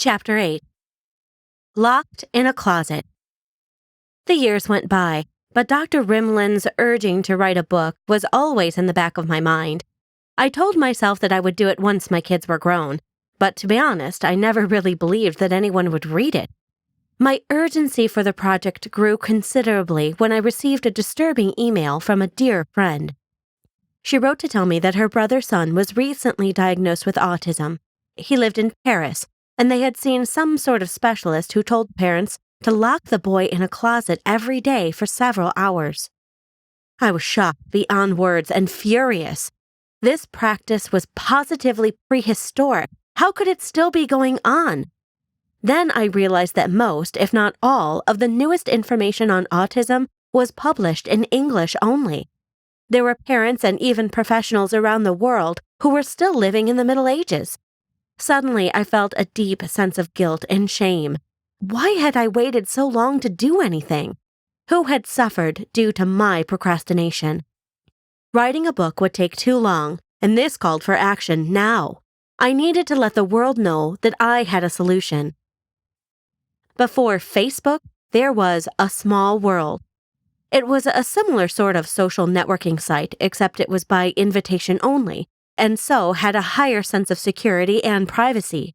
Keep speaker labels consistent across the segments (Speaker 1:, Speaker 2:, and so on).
Speaker 1: Chapter 8. Locked in a Closet. The years went by, but Dr. Rimlin's urging to write a book was always in the back of my mind. I told myself that I would do it once my kids were grown, but to be honest, I never really believed that anyone would read it. My urgency for the project grew considerably when I received a disturbing email from a dear friend. She wrote to tell me that her brother's son was recently diagnosed with autism. He lived in Paris, and they had seen some sort of specialist who told parents to lock the boy in a closet every day for several hours. I was shocked beyond words and furious. This practice was positively prehistoric. How could it still be going on? Then I realized that most, if not all, of the newest information on autism was published in English only. There were parents and even professionals around the world who were still living in the Middle Ages. Suddenly, I felt a deep sense of guilt and shame. Why had I waited so long to do anything? Who had suffered due to my procrastination? Writing a book would take too long, and this called for action now. I needed to let the world know that I had a solution. Before Facebook, there was A Small World. It was a similar sort of social networking site, except it was by invitation only, and so had a higher sense of security and privacy.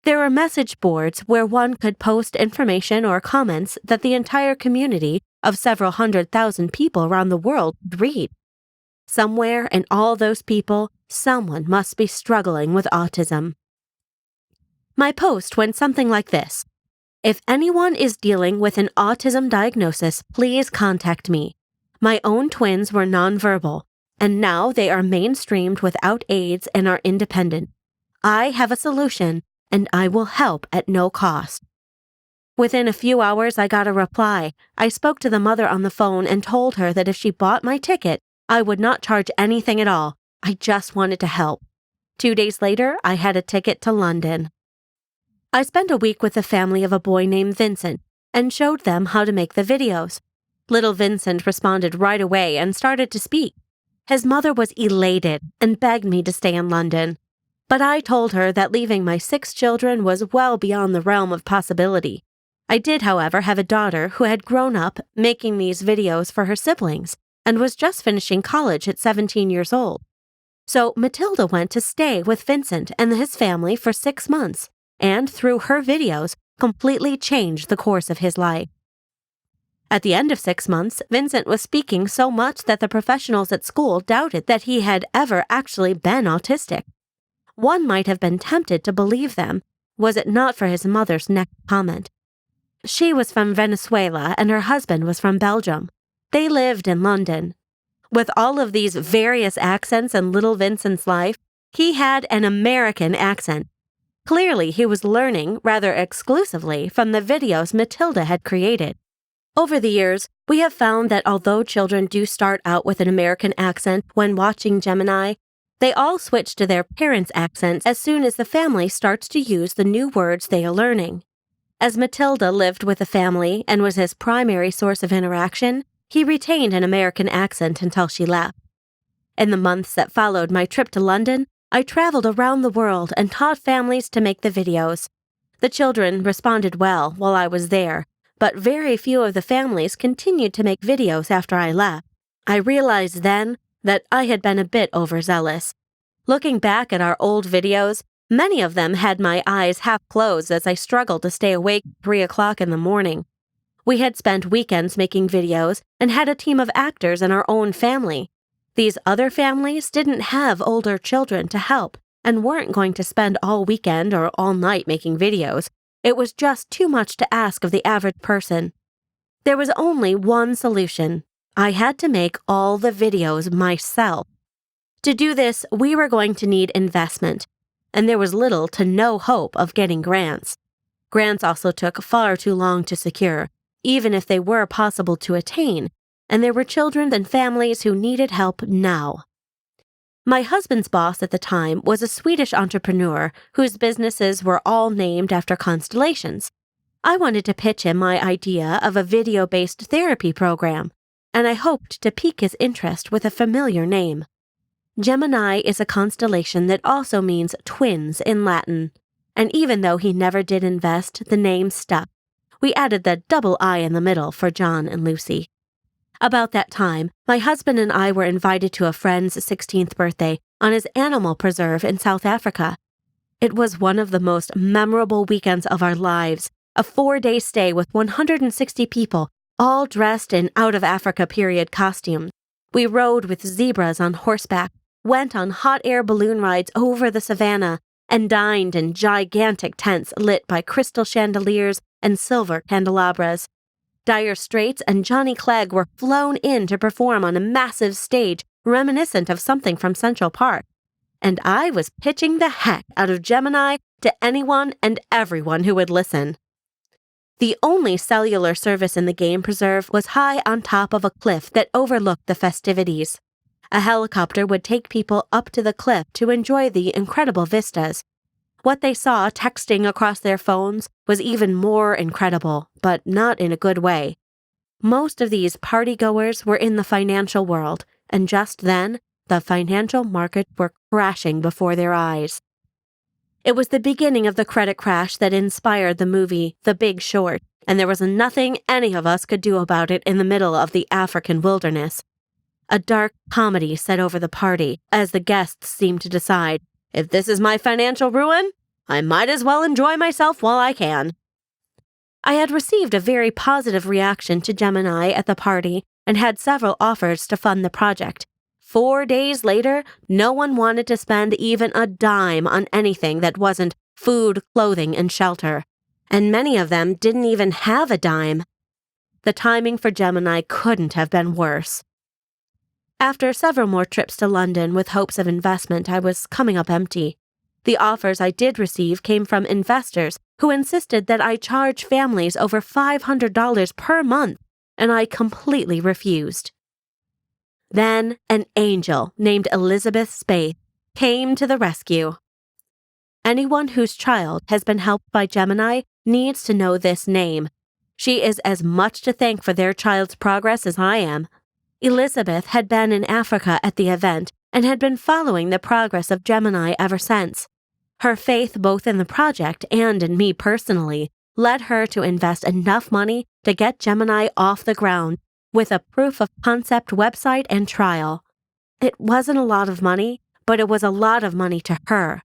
Speaker 1: There were message boards where one could post information or comments that the entire community of several 100,000 people around the world would read. Somewhere in all those people, someone must be struggling with autism. My post went something like this. If anyone is dealing with an autism diagnosis, please contact me. My own twins were nonverbal, and now they are mainstreamed without aids and are independent. I have a solution, and I will help at no cost. Within a few hours, I got a reply. I spoke to the mother on the phone and told her that if she bought my ticket, I would not charge anything at all. I just wanted to help. 2 days later, I had a ticket to London. I spent a week with the family of a boy named Vincent and showed them how to make the videos. Little Vincent responded right away and started to speak. His mother was elated and begged me to stay in London. But I told her that leaving my 6 children was well beyond the realm of possibility. I did, however, have a daughter who had grown up making these videos for her siblings and was just finishing college at 17 years old. So Matilda went to stay with Vincent and his family for 6 months, and through her videos, completely changed the course of his life. At the end of 6 months, Vincent was speaking so much that the professionals at school doubted that he had ever actually been autistic. One might have been tempted to believe them, was it not for his mother's next comment. She was from Venezuela and her husband was from Belgium. They lived in London. With all of these various accents in little Vincent's life, he had an American accent. Clearly, he was learning, rather exclusively, from the videos Matilda had created. Over the years, we have found that although children do start out with an American accent when watching Gemini, they all switch to their parents' accents as soon as the family starts to use the new words they are learning. As Matilda lived with the family and was his primary source of interaction, he retained an American accent until she left. In the months that followed my trip to London, I traveled around the world and taught families to make the videos. The children responded well while I was there, but very few of the families continued to make videos after I left. I realized then that I had been a bit overzealous. Looking back at our old videos, many of them had my eyes half closed as I struggled to stay awake at 3 o'clock in the morning. We had spent weekends making videos and had a team of actors in our own family. These other families didn't have older children to help and weren't going to spend all weekend or all night making videos. It was just too much to ask of the average person. There was only one solution. I had to make all the videos myself. To do this, we were going to need investment, and there was little to no hope of getting grants. Grants also took far too long to secure, even if they were possible to attain, and there were children and families who needed help now. My husband's boss at the time was a Swedish entrepreneur whose businesses were all named after constellations. I wanted to pitch him my idea of a video-based therapy program, and I hoped to pique his interest with a familiar name. Gemini is a constellation that also means twins in Latin. and even though he never did invest, the name stuck. We added the double I in the middle for John and Lucy. About that time, my husband and I were invited to a friend's 16th birthday on his animal preserve in South Africa. It was one of the most memorable weekends of our lives, a 4-day stay with 160 people, all dressed in out-of-Africa period costumes. We rode with zebras on horseback, went on hot air balloon rides over the savannah, and dined in gigantic tents lit by crystal chandeliers and silver candelabras. Dire Straits and Johnny Clegg were flown in to perform on a massive stage reminiscent of something from Central Park. And I was pitching the heck out of Gemini to anyone and everyone who would listen. The only cellular service in the game preserve was high on top of a cliff that overlooked the festivities. A helicopter would take people up to the cliff to enjoy the incredible vistas. What they saw texting across their phones was even more incredible, but not in a good way. Most of these partygoers were in the financial world, and just then, the financial markets were crashing before their eyes. It was the beginning of the credit crash that inspired the movie The Big Short, and there was nothing any of us could do about it in the middle of the African wilderness. A dark comedy set over the party, as the guests seemed to decide, if this is my financial ruin, I might as well enjoy myself while I can. I had received a very positive reaction to Gemini at the party and had several offers to fund the project. 4 days later, no one wanted to spend even a dime on anything that wasn't food, clothing, and shelter. And many of them didn't even have a dime. The timing for Gemini couldn't have been worse. After several more trips to London with hopes of investment, I was coming up empty. The offers I did receive came from investors who insisted that I charge families over $500 per month, and I completely refused. Then an angel named Elizabeth Spade came to the rescue. Anyone whose child has been helped by Gemini needs to know this name. She is as much to thank for their child's progress as I am. Elizabeth had been in Africa at the event and had been following the progress of Gemini ever since. Her faith both in the project and in me personally led her to invest enough money to get Gemini off the ground with a proof-of-concept website and trial. It wasn't a lot of money, but it was a lot of money to her.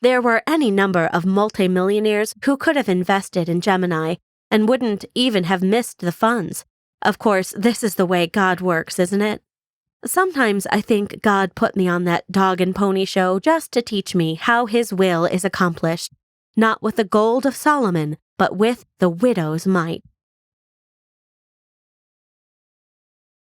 Speaker 1: There were any number of multimillionaires who could have invested in Gemini and wouldn't even have missed the funds. Of course, this is the way God works, isn't it? Sometimes I think God put me on that dog and pony show just to teach me how His will is accomplished, not with the gold of Solomon, but with the widow's mite.